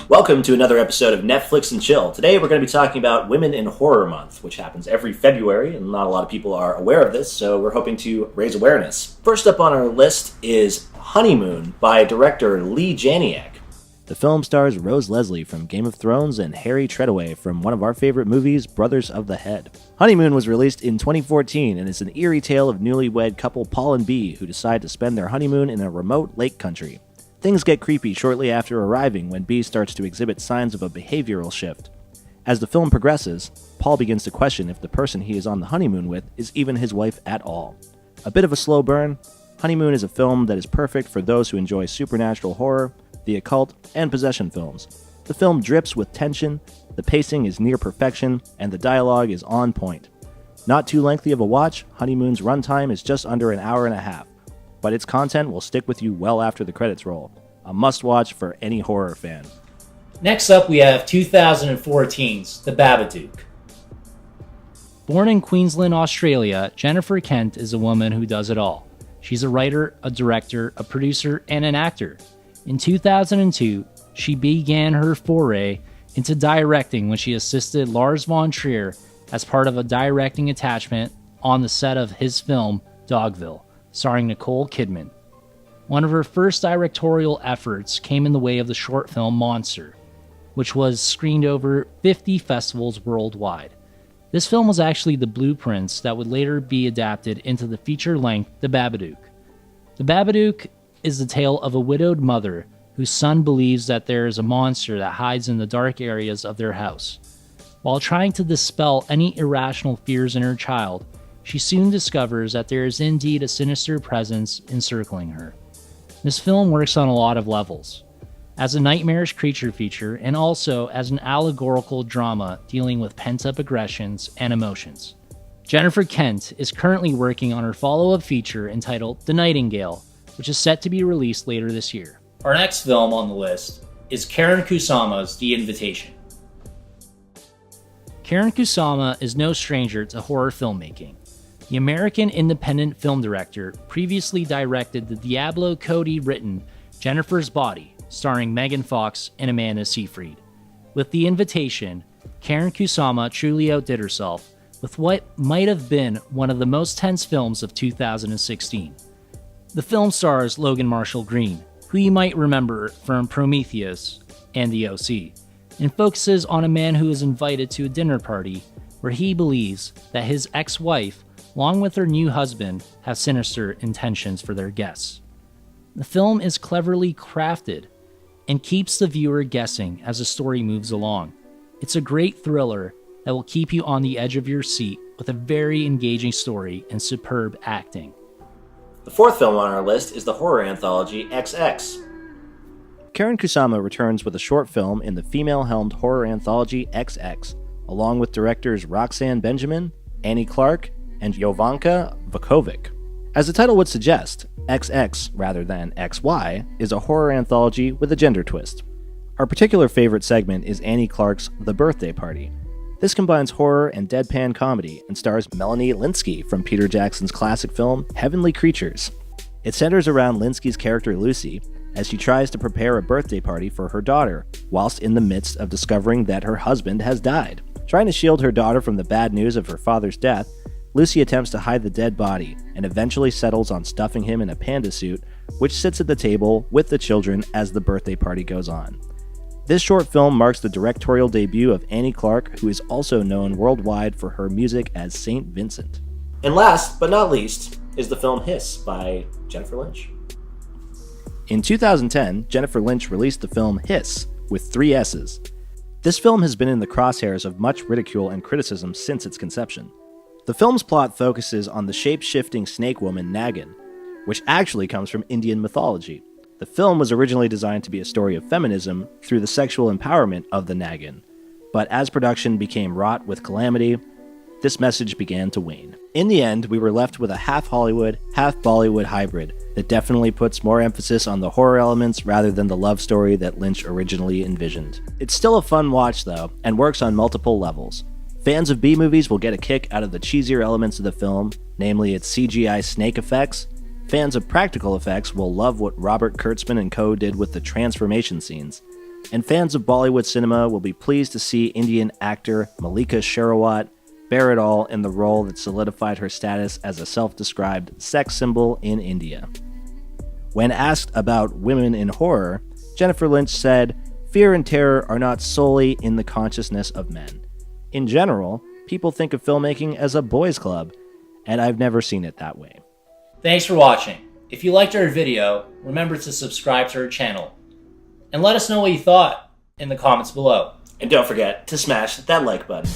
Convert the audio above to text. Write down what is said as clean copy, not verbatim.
Welcome to another episode of Netflix and Chill. Today we're going to be talking about Women in Horror Month, which happens every February, and not a lot of people are aware of this, so we're hoping to raise awareness. First up on our list is Honeymoon by director Lee Janiak. The film stars Rose Leslie from Game of Thrones and Harry Treadaway from one of our favorite movies, Brothers of the Head. Honeymoon was released in 2014 and is an eerie tale of newlywed couple Paul and Bea who decide to spend their honeymoon in a remote lake country. Things get creepy shortly after arriving when Bea starts to exhibit signs of a behavioral shift. As the film progresses, Paul begins to question if the person he is on the honeymoon with is even his wife at all. A bit of a slow burn, Honeymoon is a film that is perfect for those who enjoy supernatural horror, the occult, and possession films. The film drips with tension, the pacing is near perfection, and the dialogue is on point. Not too lengthy of a watch, Honeymoon's runtime is just under an hour and a half, but its content will stick with you well after the credits roll. A must-watch for any horror fan. Next up, we have 2014's The Babba Duke. Born in Queensland, Australia, Jennifer Kent is a woman who does it all. She's a writer, a director, a producer, and an actor. In 2002, she began her foray into directing when she assisted Lars von Trier as part of a directing attachment on the set of his film, Dogville, starring Nicole Kidman. One of her first directorial efforts came in the way of the short film Monster, which was screened over 50 festivals worldwide. This film was actually the blueprints that would later be adapted into the feature-length The Babba Duke. The Babba Duke is the tale of a widowed mother whose son believes that there is a monster that hides in the dark areas of their house. While trying to dispel any irrational fears in her child, she soon discovers that there is indeed a sinister presence encircling her. This film works on a lot of levels, as a nightmarish creature feature and also as an allegorical drama dealing with pent-up aggressions and emotions. Jennifer Kent is currently working on her follow-up feature entitled The Nightingale, which is set to be released later this year. Our next film on the list is Karyn Kusama's The Invitation. Karyn Kusama is no stranger to horror filmmaking. The American independent film director previously directed the Diablo Cody-written Jennifer's Body, starring Megan Fox and Amanda Seyfried. With The Invitation, Karyn Kusama truly outdid herself with what might have been one of the most tense films of 2016. The film stars Logan Marshall Green, who you might remember from Prometheus and The OC, and focuses on a man who is invited to a dinner party where he believes that his ex-wife, along with her new husband, have sinister intentions for their guests. The film is cleverly crafted and keeps the viewer guessing as the story moves along. It's a great thriller that will keep you on the edge of your seat with a very engaging story and superb acting. The fourth film on our list is the horror anthology XX. Karyn Kusama returns with a short film in the female-helmed horror anthology XX, along with directors Roxanne Benjamin, Annie Clark, and Jovanka Vukovic. As the title would suggest, XX, rather than XY, is a horror anthology with a gender twist. Our particular favorite segment is Annie Clark's The Birthday Party. This combines horror and deadpan comedy and stars Melanie Lynskey from Peter Jackson's classic film Heavenly Creatures. It centers around Lynskey's character Lucy as she tries to prepare a birthday party for her daughter, whilst in the midst of discovering that her husband has died. Trying to shield her daughter from the bad news of her father's death, Lucy attempts to hide the dead body and eventually settles on stuffing him in a panda suit, which sits at the table with the children as the birthday party goes on. This short film marks the directorial debut of Annie Clark, who is also known worldwide for her music as Saint Vincent. And last but not least is the film Hiss by Jennifer Lynch. In 2010, Jennifer Lynch released the film Hiss with 3 S's. This film has been in the crosshairs of much ridicule and criticism since its conception. The film's plot focuses on the shape-shifting snake woman Nagin, which actually comes from Indian mythology. The film was originally designed to be a story of feminism through the sexual empowerment of the Nagin, but as production became wrought with calamity, this message began to wane. In the end, we were left with a half Hollywood, half Bollywood hybrid that definitely puts more emphasis on the horror elements rather than the love story that Lynch originally envisioned. It's still a fun watch though, and works on multiple levels. Fans of B-movies will get a kick out of the cheesier elements of the film, namely its CGI snake effects. Fans of practical effects will love what Robert Kurtzman and co. did with the transformation scenes. And fans of Bollywood cinema will be pleased to see Indian actor Malika Sherawat bear it all in the role that solidified her status as a self-described sex symbol in India. When asked about women in horror, Jennifer Lynch said, "Fear and terror are not solely in the consciousness of men. In general, people think of filmmaking as a boys' club, and I've never seen it that way." Thanks for watching. If you liked our video, remember to subscribe to our channel. And let us know what you thought in the comments below. And don't forget to smash that like button.